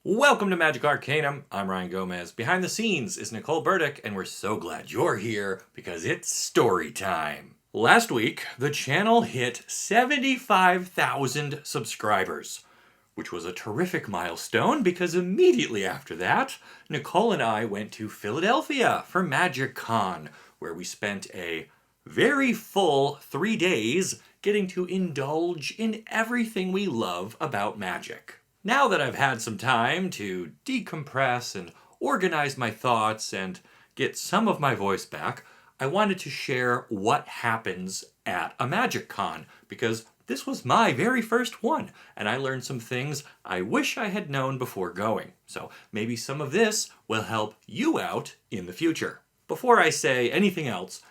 Welcome to Magic Arcanum. I'm Ryan Gomez. Behind the scenes is Nicole Burdick, and we're so glad you're here because it's story time. Last week, the channel hit 75,000 subscribers, which was a terrific milestone because immediately after that, Nicole and I went to Philadelphia for Magic Con, where we spent a very full 3 days getting to indulge in everything we love about magic. Now that I've had some time to decompress and organize my thoughts and get some of my voice back, I wanted to share what happens at a Magic Con, because this was my very first one, and I learned some things I wish I had known before going. So maybe some of this will help you out in the future. Before I say anything else,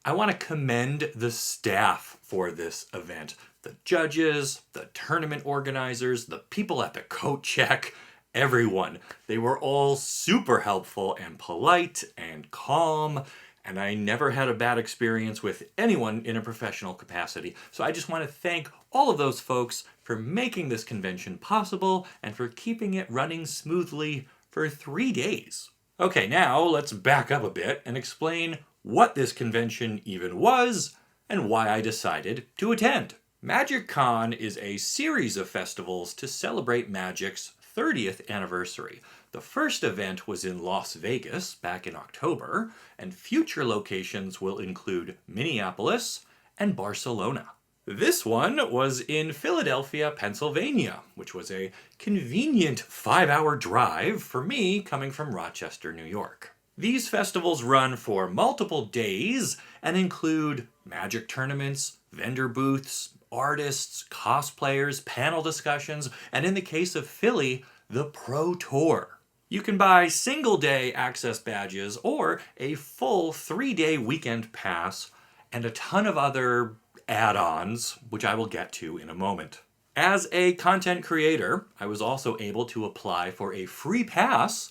I want to commend the staff for this event. The judges, the tournament organizers, the people at the coat check, everyone. They were all super helpful and polite and calm, and I never had a bad experience with anyone in a professional capacity. So I just want to thank all of those folks for making this convention possible and for keeping it running smoothly for 3 days. Okay, now let's back up a bit and explain what this convention even was and why I decided to attend. Magic Con is a series of festivals to celebrate Magic's 30th anniversary. The first event was in Las Vegas back in October, and future locations will include Minneapolis and Barcelona. This one was in Philadelphia, Pennsylvania, which was a convenient 5-hour drive for me coming from Rochester, New York. These festivals run for multiple days and include magic tournaments, vendor booths, artists, cosplayers, panel discussions, and in the case of Philly, the Pro Tour. You can buy single-day access badges or a full 3-day weekend pass and a ton of other add-ons, which I will get to in a moment. As a content creator, I was also able to apply for a free pass,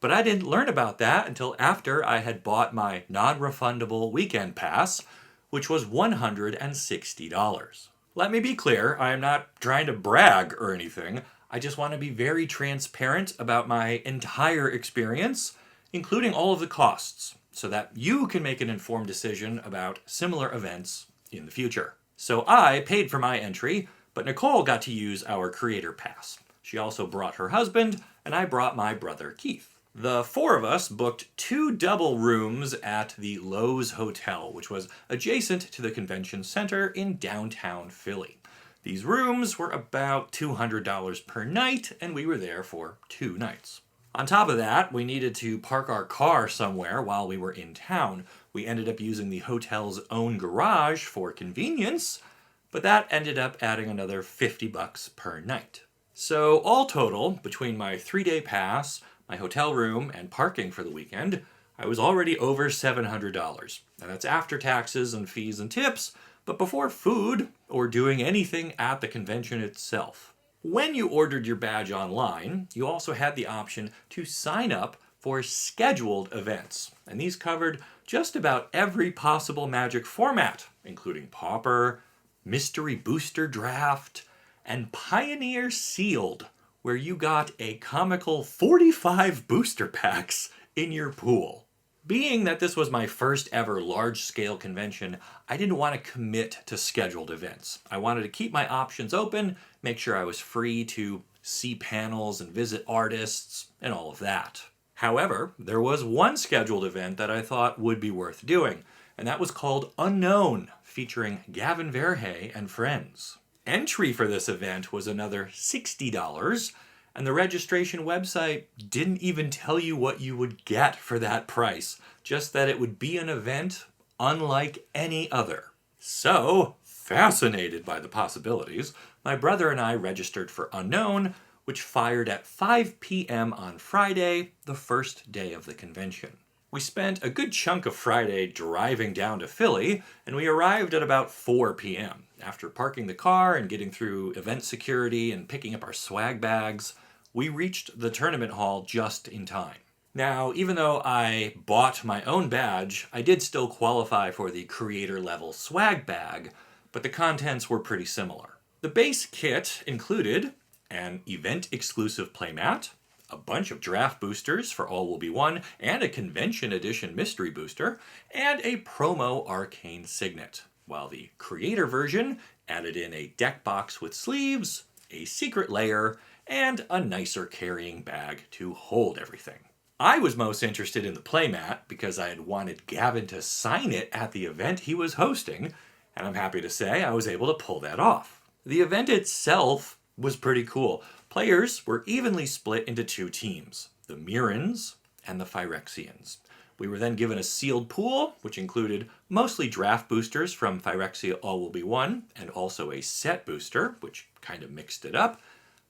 but I didn't learn about that until after I had bought my non-refundable weekend pass, which was $160. Let me be clear, I am not trying to brag or anything. I just want to be very transparent about my entire experience, including all of the costs, so that you can make an informed decision about similar events in the future. So I paid for my entry, but Nicole got to use our creator pass. She also brought her husband, and I brought my brother Keith. The 4 of us booked 2 double rooms at the Loews Hotel, which was adjacent to the convention center in downtown Philly. These rooms were about $200 per night, and we were there for 2 nights. On top of that, we needed to park our car somewhere while we were in town. We ended up using the hotel's own garage for convenience, but that ended up adding another $50 per night. So all total, between my 3-day pass, my hotel room, and parking for the weekend, I was already over $700. And that's after taxes and fees and tips, but before food or doing anything at the convention itself. When you ordered your badge online, you also had the option to sign up for scheduled events. And these covered just about every possible Magic format, including Pauper, Mystery Booster Draft, and Pioneer Sealed, where you got a comical 45 booster packs in your pool. Being that this was my first ever large-scale convention, I didn't want to commit to scheduled events. I wanted to keep my options open, make sure I was free to see panels and visit artists, and all of that. However, there was one scheduled event that I thought would be worth doing, and that was called Unknown, featuring Gavin Verhey and friends. Entry for this event was another $60, and the registration website didn't even tell you what you would get for that price, just that it would be an event unlike any other. So, fascinated by the possibilities, my brother and I registered for Unknown, which fired at 5 p.m. on Friday, the first day of the convention. We spent a good chunk of Friday driving down to Philly, and we arrived at about 4 p.m. After parking the car and getting through event security and picking up our swag bags, we reached the tournament hall just in time. Now, even though I bought my own badge, I did still qualify for the creator level swag bag, but the contents were pretty similar. The base kit included an event exclusive playmat, a bunch of draft boosters for All Will Be One, and a convention edition mystery booster, and a promo arcane signet, while the creator version added in a deck box with sleeves, a secret layer, and a nicer carrying bag to hold everything. I was most interested in the playmat because I had wanted Gavin to sign it at the event he was hosting, and I'm happy to say I was able to pull that off. The event itself was pretty cool. Players were evenly split into two teams, the Mirrans and the Phyrexians. We were then given a sealed pool, which included mostly draft boosters from Phyrexia All Will Be One, and also a set booster, which kind of mixed it up.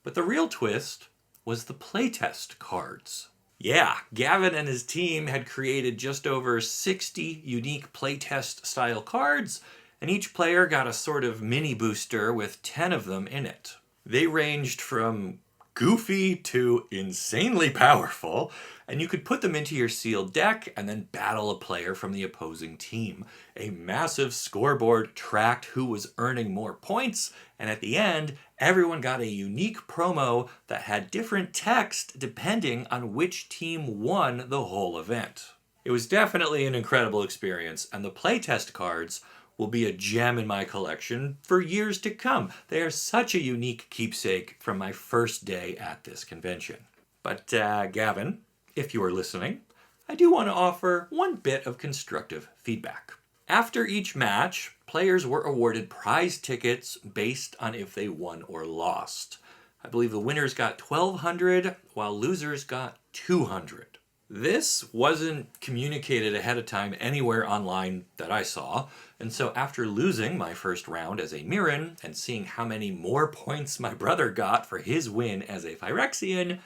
But the real twist was the playtest cards. Yeah, Gavin and his team had created just over 60 unique playtest style cards, and each player got a sort of mini booster with 10 of them in it. They ranged from goofy to insanely powerful, and you could put them into your sealed deck and then battle a player from the opposing team. A massive scoreboard tracked who was earning more points, and at the end, everyone got a unique promo that had different text depending on which team won the whole event. It was definitely an incredible experience, and the playtest cards will be a gem in my collection for years to come. They are such a unique keepsake from my first day at this convention. But Gavin, if you are listening, I do want to offer one bit of constructive feedback. After each match, players were awarded prize tickets based on if they won or lost. I believe the winners got 1,200, while losers got 200. This wasn't communicated ahead of time anywhere online that I saw, and so after losing my first round as a Mirran and seeing how many more points my brother got for his win as a Phyrexian,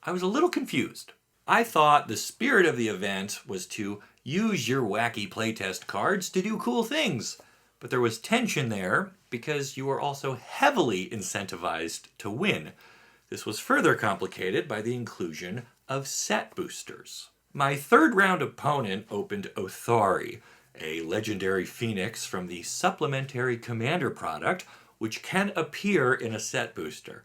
I was a little confused. I thought the spirit of the event was to use your wacky playtest cards to do cool things, but there was tension there because you were also heavily incentivized to win. This was further complicated by the inclusion of set boosters. My third round opponent opened Othari, a legendary phoenix from the supplementary commander product, which can appear in a set booster.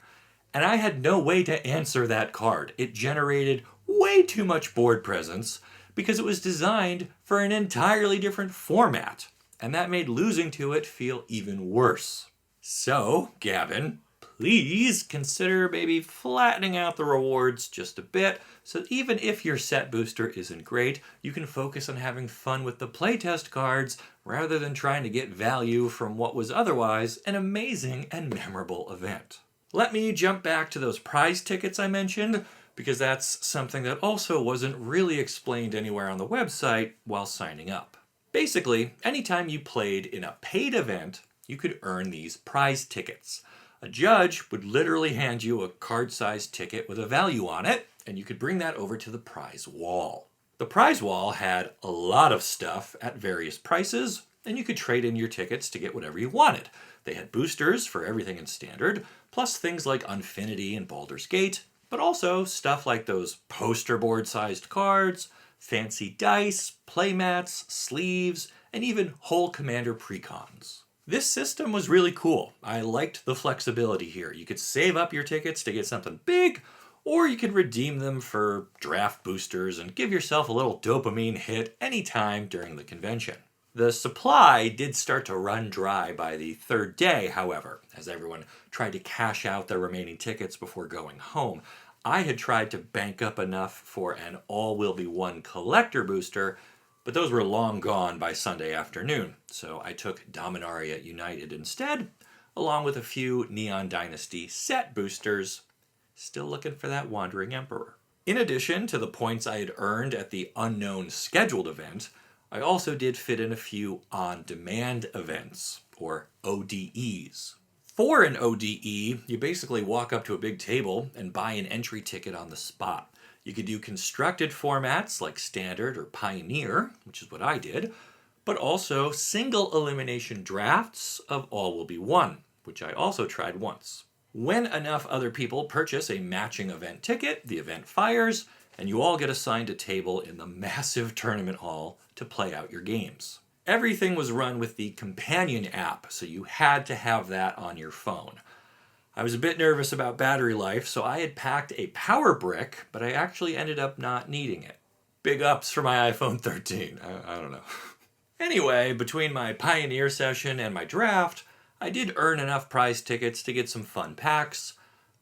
And I had no way to answer that card. It generated way too much board presence because it was designed for an entirely different format, and that made losing to it feel even worse. So, Gavin, please consider maybe flattening out the rewards just a bit, so that even if your set booster isn't great, you can focus on having fun with the playtest cards rather than trying to get value from what was otherwise an amazing and memorable event. Let me jump back to those prize tickets I mentioned, because that's something that also wasn't really explained anywhere on the website while signing up. Basically, anytime you played in a paid event, you could earn these prize tickets. A judge would literally hand you a card-sized ticket with a value on it, and you could bring that over to the prize wall. The prize wall had a lot of stuff at various prices, and you could trade in your tickets to get whatever you wanted. They had boosters for everything in Standard, plus things like Unfinity and Baldur's Gate, but also stuff like those poster board-sized cards, fancy dice, playmats, sleeves, and even whole commander precons. This system was really cool. I liked the flexibility here. You could save up your tickets to get something big, or you could redeem them for draft boosters and give yourself a little dopamine hit anytime during the convention. The supply did start to run dry by the third day, however, as everyone tried to cash out their remaining tickets before going home. I had tried to bank up enough for an All Will Be One collector booster, but those were long gone by Sunday afternoon, so I took Dominaria United instead, along with a few Neon Dynasty set boosters, still looking for that Wandering Emperor. In addition to the points I had earned at the unknown scheduled event, I also did fit in a few on-demand events, or ODEs. For an ODE, you basically walk up to a big table and buy an entry ticket on the spot. You could do constructed formats like Standard or Pioneer, which is what I did, but also single elimination drafts of All Will Be One, which I also tried once. When enough other people purchase a matching event ticket, the event fires, and you all get assigned a table in the massive tournament hall to play out your games. Everything was run with the Companion app, so you had to have that on your phone. I was a bit nervous about battery life, so I had packed a power brick, but I actually ended up not needing it. Big ups for my iPhone 13. I don't know. Anyway, between my Pioneer session and my draft, I did earn enough prize tickets to get some fun packs,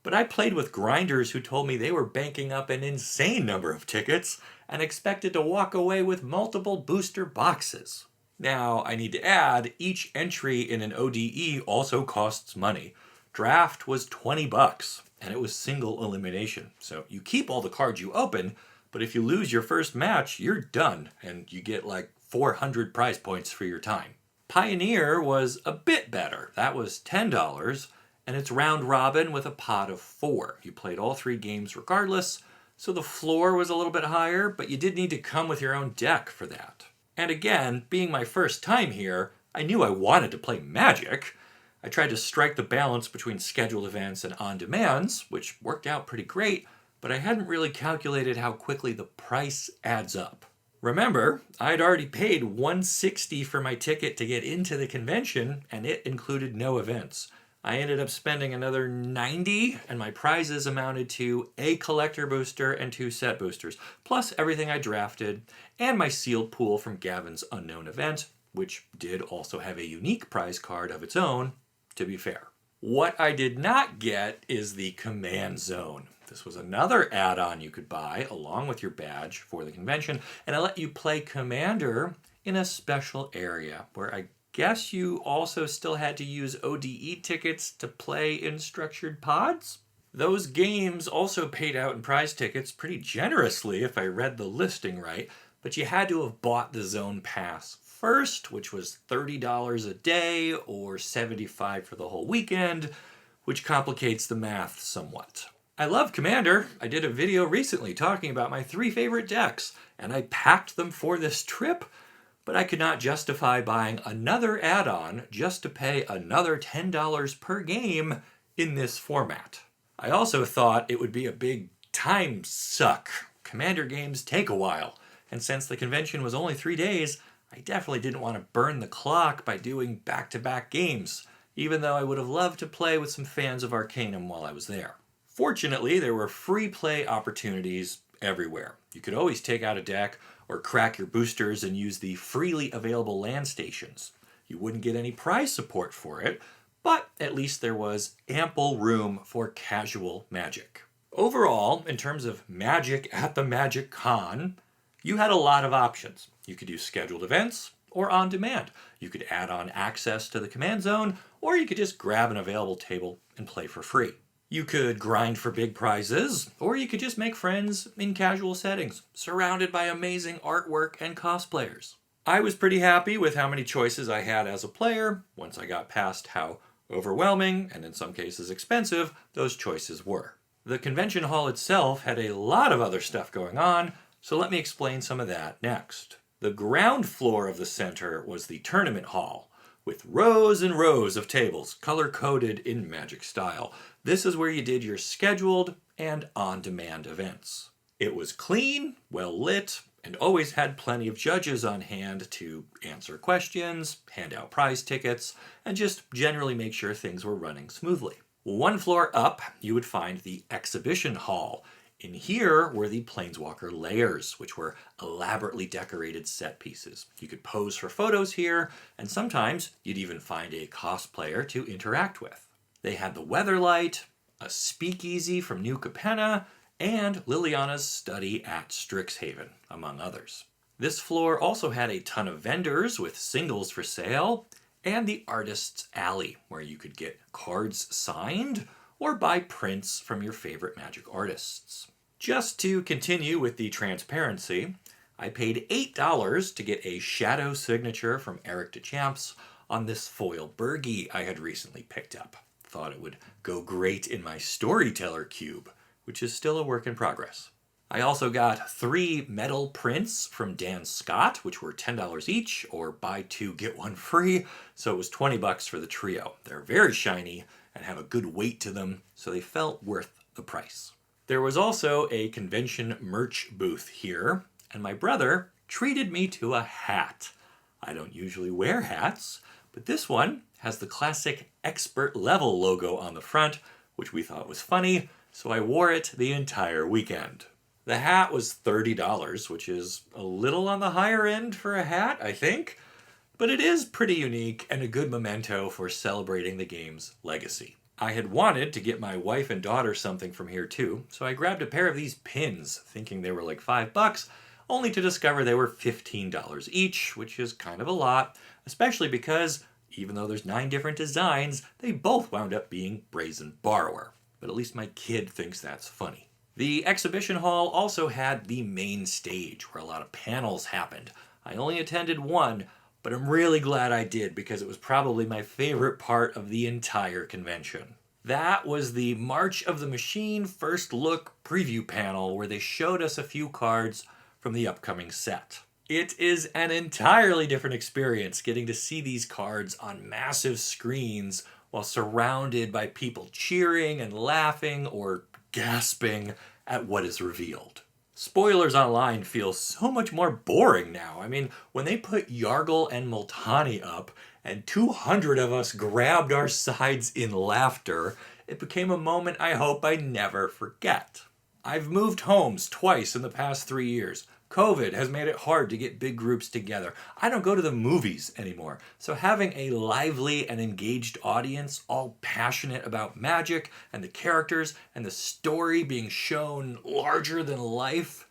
but I played with grinders who told me they were banking up an insane number of tickets and expected to walk away with multiple booster boxes. Now, I need to add, each entry in an ODE also costs money. Draft was $20, and it was single elimination. So you keep all the cards you open, but if you lose your first match, you're done, and you get like 400 prize points for your time. Pioneer was a bit better. That was $10, and it's round robin with a pot of 4. You played all 3 games regardless, so the floor was a little bit higher, but you did need to come with your own deck for that. And again, being my first time here, I knew I wanted to play Magic. I tried to strike the balance between scheduled events and on-demands, which worked out pretty great, but I hadn't really calculated how quickly the price adds up. Remember, I'd already paid $160 for my ticket to get into the convention, and it included no events. I ended up spending another $90, and my prizes amounted to a collector booster and 2 set boosters, plus everything I drafted, and my sealed pool from Gavin's Unknown event, which did also have a unique prize card of its own, to be fair. What I did not get is the Command Zone. This was another add-on you could buy along with your badge for the convention, and it let you play Commander in a special area where I guess you also still had to use ODE tickets to play in structured pods? Those games also paid out in prize tickets pretty generously if I read the listing right, but you had to have bought the Zone Pass first, which was $30 a day or $75 for the whole weekend, which complicates the math somewhat. I love Commander. I did a video recently talking about my 3 favorite decks, and I packed them for this trip, but I could not justify buying another add-on just to pay another $10 per game in this format. I also thought it would be a big time suck. Commander games take a while, and since the convention was only 3 days, I definitely didn't want to burn the clock by doing back-to-back games, even though I would have loved to play with some fans of Arcanum while I was there. Fortunately, there were free play opportunities everywhere. You could always take out a deck or crack your boosters and use the freely available land stations. You wouldn't get any prize support for it, but at least there was ample room for casual Magic. Overall, in terms of Magic at the Magic Con, you had a lot of options. You could do scheduled events or on demand. You could add on access to the Command Zone, or you could just grab an available table and play for free. You could grind for big prizes, or you could just make friends in casual settings, surrounded by amazing artwork and cosplayers. I was pretty happy with how many choices I had as a player once I got past how overwhelming, and in some cases expensive, those choices were. The convention hall itself had a lot of other stuff going on, so let me explain some of that next. The ground floor of the center was the tournament hall, with rows and rows of tables color-coded in Magic style. This is where you did your scheduled and on-demand events. It was clean, well-lit, and always had plenty of judges on hand to answer questions, hand out prize tickets, and just generally make sure things were running smoothly. One floor up, you would find the exhibition hall. In here were the Planeswalker layers, which were elaborately decorated set pieces. You could pose for photos here, and sometimes you'd even find a cosplayer to interact with. They had the Weatherlight, a speakeasy from New Capenna, and Liliana's study at Strixhaven, among others. This floor also had a ton of vendors with singles for sale, and the Artist's Alley, where you could get cards signed or buy prints from your favorite Magic artists. Just to continue with the transparency, I paid $8 to get a shadow signature from Eric DeChamps on this foil Burgie I had recently picked up. Thought it would go great in my Storyteller cube, which is still a work in progress. I also got 3 metal prints from Dan Scott, which were $10 each, or buy 2 get 1 free, so it was $20 for the trio. They're very shiny and have a good weight to them, so they felt worth the price. There was also a convention merch booth here, and my brother treated me to a hat. I don't usually wear hats, but this one has the classic expert level logo on the front, which we thought was funny, so I wore it the entire weekend. The hat was $30, which is a little on the higher end for a hat, I think, but it is pretty unique and a good memento for celebrating the game's legacy. I had wanted to get my wife and daughter something from here too, so I grabbed a pair of these pins, thinking they were like $5, only to discover they were $15 each, which is kind of a lot, especially because, even though there's 9 different designs, they both wound up being Brazen Borrower. But at least my kid thinks that's funny. The exhibition hall also had the main stage, where a lot of panels happened. I only attended one, but I'm really glad I did because it was probably my favorite part of the entire convention. That was the March of the Machine First Look preview panel where they showed us a few cards from the upcoming set. It is an entirely different experience getting to see these cards on massive screens while surrounded by people cheering and laughing or gasping at what is revealed. Spoilers online feel so much more boring now. I mean, when they put Yargle and Multani up and 200 of us grabbed our sides in laughter, it became a moment I hope I never forget. I've moved homes twice in the past 3 years. COVID has made it hard to get big groups together. I don't go to the movies anymore. So having a lively and engaged audience, all passionate about Magic and the characters and the story being shown larger than life,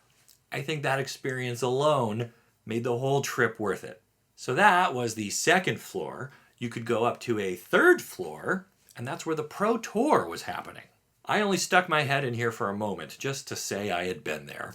I think that experience alone made the whole trip worth it. So that was the second floor. You could go up to a third floor, and that's where the Pro Tour was happening. I only stuck my head in here for a moment just to say I had been there.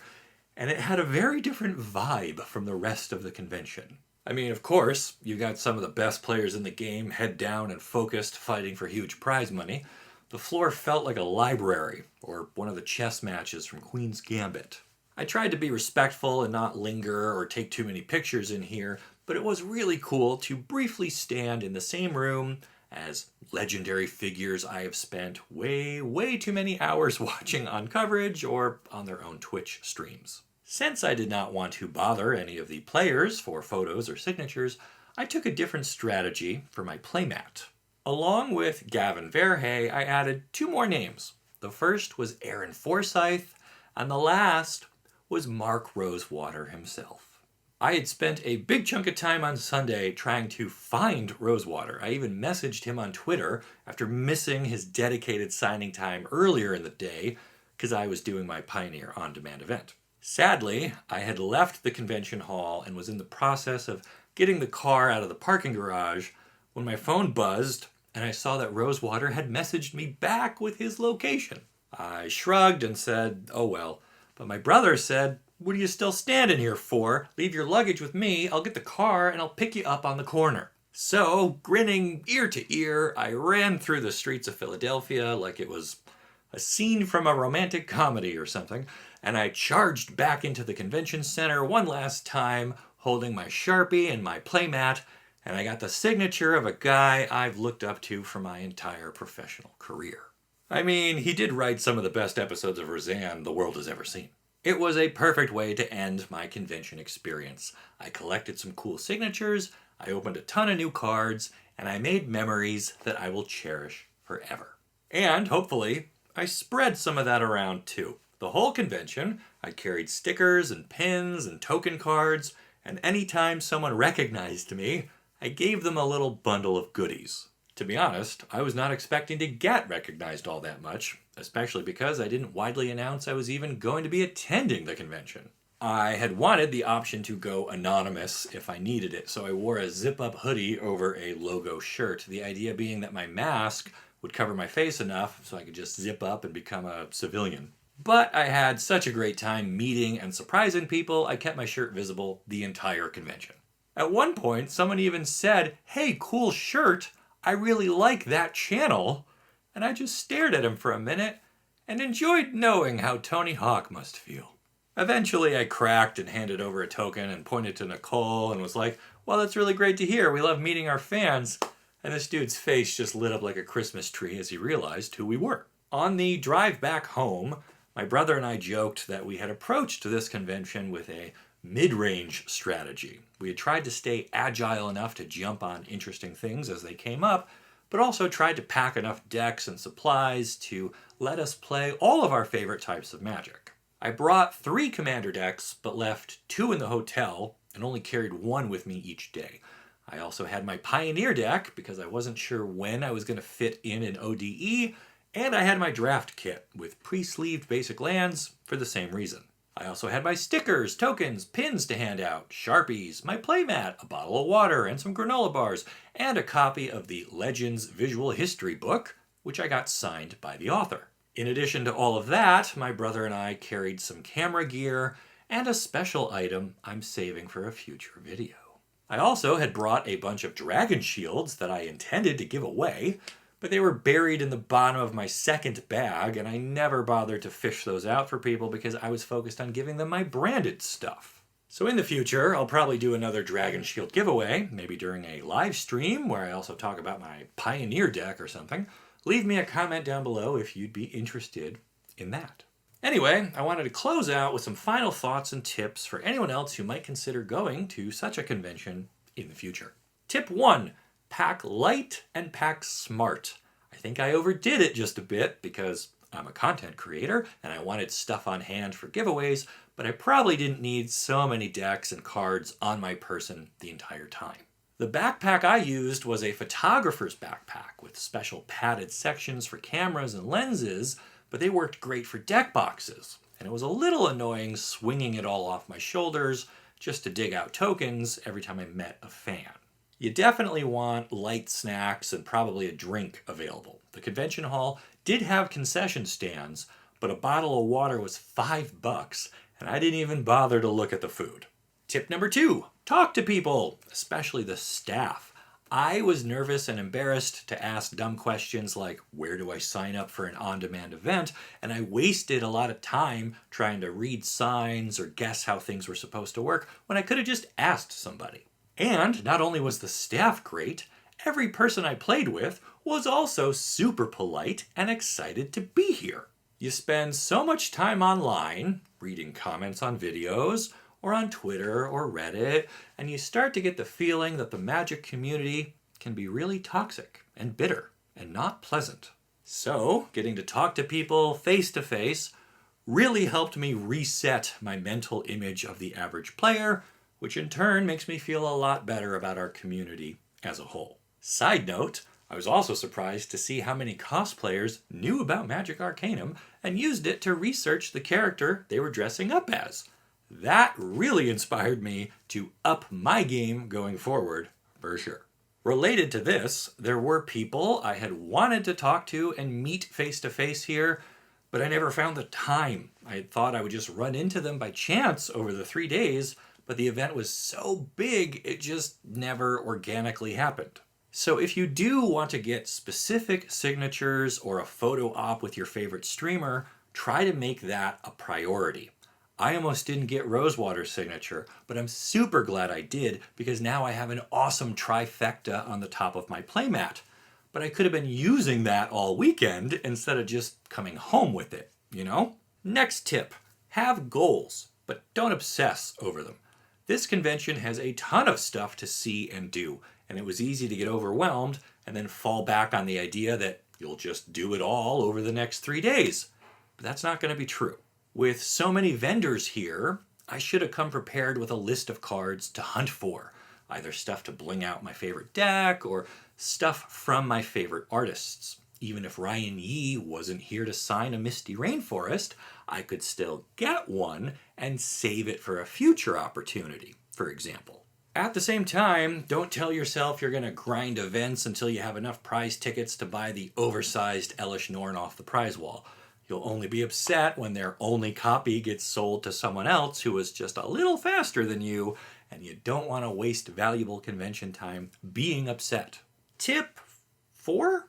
And it had a very different vibe from the rest of the convention. I mean, of course, you got some of the best players in the game head down and focused, fighting for huge prize money. The floor felt like a library, or one of the chess matches from Queen's Gambit. I tried to be respectful and not linger or take too many pictures in here, but it was really cool to briefly stand in the same room as legendary figures I have spent way too many hours watching on coverage or on their own Twitch streams. Since I did not want to bother any of the players for photos or signatures, I took a different strategy for my playmat. Along with Gavin Verhey, I added 2 more names. The first was Aaron Forsyth, and the last was Mark Rosewater himself. I had spent a big chunk of time on Sunday trying to find Rosewater. I even messaged him on Twitter after missing his dedicated signing time earlier in the day because I was doing my Pioneer on-demand event. Sadly, I had left the convention hall and was in the process of getting the car out of the parking garage when my phone buzzed and I saw that Rosewater had messaged me back with his location. I shrugged and said, oh well, but my brother said, what are you still standing here for? Leave your luggage with me, I'll get the car and I'll pick you up on the corner. So, grinning ear to ear, I ran through the streets of Philadelphia like it was a scene from a romantic comedy or something, and I charged back into the convention center one last time, holding my Sharpie and my playmat, and I got the signature of a guy I've looked up to for my entire professional career. I mean, he did write some of the best episodes of Roseanne the world has ever seen. It was a perfect way to end my convention experience. I collected some cool signatures, I opened a ton of new cards, and I made memories that I will cherish forever. And hopefully, I spread some of that around too. The whole convention, I carried stickers and pins and token cards, and anytime someone recognized me, I gave them a little bundle of goodies. To be honest, I was not expecting to get recognized all that much, especially because I didn't widely announce I was even going to be attending the convention. I had wanted the option to go anonymous if I needed it, so I wore a zip-up hoodie over a logo shirt, the idea being that my mask would cover my face enough so I could just zip up and become a civilian. But I had such a great time meeting and surprising people, I kept my shirt visible the entire convention. At one point, someone even said, "Hey, cool shirt, I really like that channel," and I just stared at him for a minute and enjoyed knowing how Tony Hawk must feel. Eventually, I cracked and handed over a token and pointed to Nicole and was like, "Well, that's really great to hear. We love meeting our fans." And this dude's face just lit up like a Christmas tree as he realized who we were. On the drive back home, My brother and I joked that we had approached this convention with a mid-range strategy. We had tried to stay agile enough to jump on interesting things as they came up, but also tried to pack enough decks and supplies to let us play all of our favorite types of Magic. I brought 3 commander decks, but left 2 in the hotel and only carried 1 with me each day. I also had my Pioneer deck because I wasn't sure when I was going to fit in an ODE, and I had my draft kit with pre-sleeved basic lands for the same reason. I also had my stickers, tokens, pins to hand out, Sharpies, my playmat, a bottle of water, and some granola bars, and a copy of the Legends Visual History book, which I got signed by the author. In addition to all of that, my brother and I carried some camera gear and a special item I'm saving for a future video. I also had brought a bunch of dragon shields that I intended to give away, but they were buried in the bottom of my second bag, and I never bothered to fish those out for people because I was focused on giving them my branded stuff. So in the future, I'll probably do another Dragon Shield giveaway, maybe during a live stream where I also talk about my Pioneer deck or something. Leave me a comment down below if you'd be interested in that. Anyway, I wanted to close out with some final thoughts and tips for anyone else who might consider going to such a convention in the future. Tip 1. Pack light and pack smart. I think I overdid it just a bit because I'm a content creator and I wanted stuff on hand for giveaways, but I probably didn't need so many decks and cards on my person the entire time. The backpack I used was a photographer's backpack with special padded sections for cameras and lenses, but they worked great for deck boxes, and it was a little annoying swinging it all off my shoulders just to dig out tokens every time I met a fan. You definitely want light snacks and probably a drink available. The convention hall did have concession stands, but a bottle of water was $5, and I didn't even bother to look at the food. Tip number 2, talk to people, especially the staff. I was nervous and embarrassed to ask dumb questions like, where do I sign up for an on-demand event? And I wasted a lot of time trying to read signs or guess how things were supposed to work when I could have just asked somebody. And not only was the staff great, every person I played with was also super polite and excited to be here. You spend so much time online, reading comments on videos, or on Twitter or Reddit, and you start to get the feeling that the Magic community can be really toxic and bitter and not pleasant. So, getting to talk to people face to face really helped me reset my mental image of the average player, which in turn makes me feel a lot better about our community as a whole. Side note, I was also surprised to see how many cosplayers knew about Magic Arcanum and used it to research the character they were dressing up as. That really inspired me to up my game going forward, for sure. Related to this, there were people I had wanted to talk to and meet face to face here, but I never found the time. I thought I would just run into them by chance over the 3 days, but the event was so big, it just never organically happened. So if you do want to get specific signatures or a photo op with your favorite streamer, try to make that a priority. I almost didn't get Rosewater's signature, but I'm super glad I did because now I have an awesome trifecta on the top of my playmat. But I could have been using that all weekend instead of just coming home with it, you know? Next tip, have goals, but don't obsess over them. This convention has a ton of stuff to see and do, and it was easy to get overwhelmed and then fall back on the idea that you'll just do it all over the next 3 days. But that's not going to be true. With so many vendors here, I should have come prepared with a list of cards to hunt for, either stuff to bling out my favorite deck or stuff from my favorite artists. Even if Ryan Yee wasn't here to sign a Misty Rainforest, I could still get one and save it for a future opportunity, for example. At the same time, don't tell yourself you're going to grind events until you have enough prize tickets to buy the oversized Elesh Norn off the prize wall. You'll only be upset when their only copy gets sold to someone else who is just a little faster than you, and you don't want to waste valuable convention time being upset. Tip 4?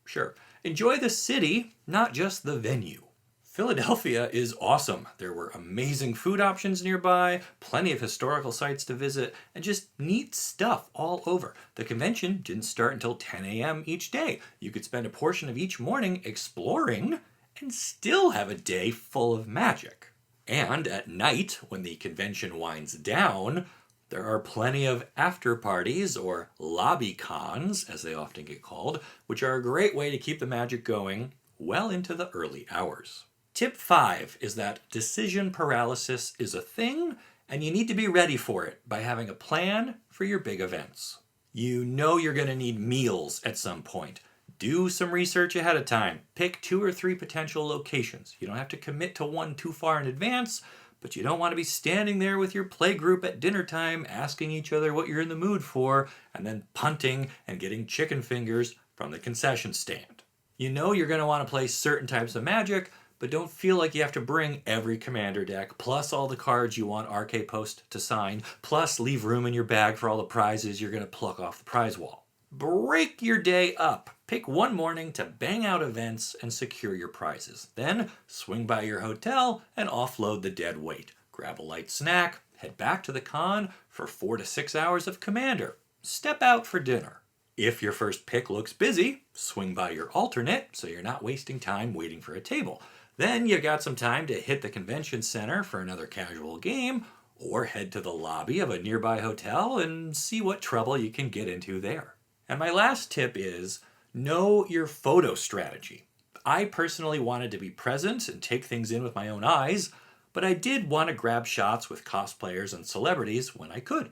Sure. Enjoy the city, not just the venue. Philadelphia is awesome. There were amazing food options nearby, plenty of historical sites to visit, and just neat stuff all over. The convention didn't start until 10 a.m. each day. You could spend a portion of each morning exploring can still have a day full of magic. And at night, when the convention winds down, there are plenty of after parties, or lobby cons, as they often get called, which are a great way to keep the magic going well into the early hours. Tip 5 is that decision paralysis is a thing, and you need to be ready for it by having a plan for your big events. You know you're going to need meals at some point. Do some research ahead of time. Pick 2 or 3 potential locations. You don't have to commit to one too far in advance, but you don't want to be standing there with your play group at dinner time asking each other what you're in the mood for and then punting and getting chicken fingers from the concession stand. You know you're going to want to play certain types of magic, but don't feel like you have to bring every commander deck, plus all the cards you want RK Post to sign, plus leave room in your bag for all the prizes you're going to pluck off the prize wall. Break your day up. Pick one morning to bang out events and secure your prizes. Then swing by your hotel and offload the dead weight. Grab a light snack, head back to the con for 4 to 6 hours of Commander. Step out for dinner. If your first pick looks busy, swing by your alternate so you're not wasting time waiting for a table. Then you got some time to hit the convention center for another casual game, or head to the lobby of a nearby hotel and see what trouble you can get into there. And my last tip is, know your photo strategy. I personally wanted to be present and take things in with my own eyes, but I did want to grab shots with cosplayers and celebrities when I could.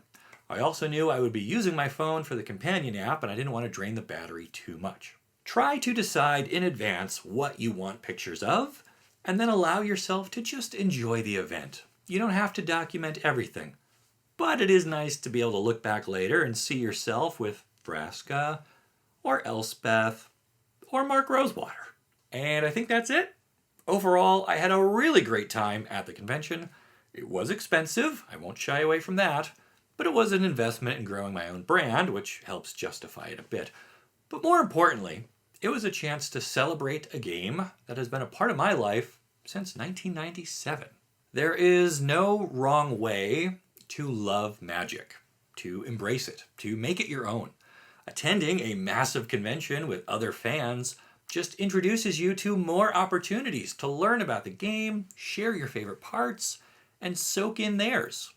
I also knew I would be using my phone for the companion app, and I didn't want to drain the battery too much. Try to decide in advance what you want pictures of, and then allow yourself to just enjoy the event. You don't have to document everything, but it is nice to be able to look back later and see yourself with Vraska, or Elspeth, or Mark Rosewater. And I think that's it. Overall, I had a really great time at the convention. It was expensive, I won't shy away from that, but it was an investment in growing my own brand, which helps justify it a bit. But more importantly, it was a chance to celebrate a game that has been a part of my life since 1997. There is no wrong way to love magic, to embrace it, to make it your own. Attending a massive convention with other fans just introduces you to more opportunities to learn about the game, share your favorite parts, and soak in theirs.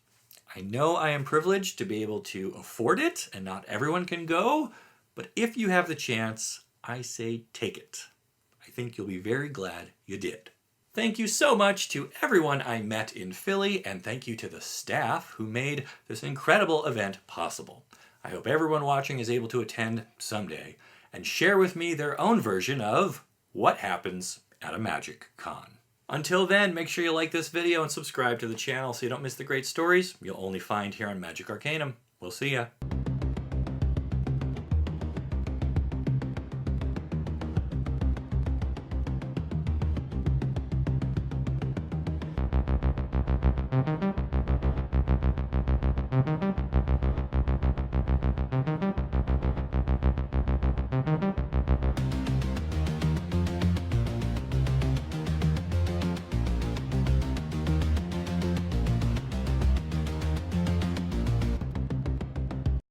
I know I am privileged to be able to afford it, and not everyone can go, but if you have the chance, I say take it. I think you'll be very glad you did. Thank you so much to everyone I met in Philly, and thank you to the staff who made this incredible event possible. I hope everyone watching is able to attend someday and share with me their own version of what happens at a Magic Con. Until then, make sure you like this video and subscribe to the channel so you don't miss the great stories you'll only find here on Magic Arcanum. We'll see ya.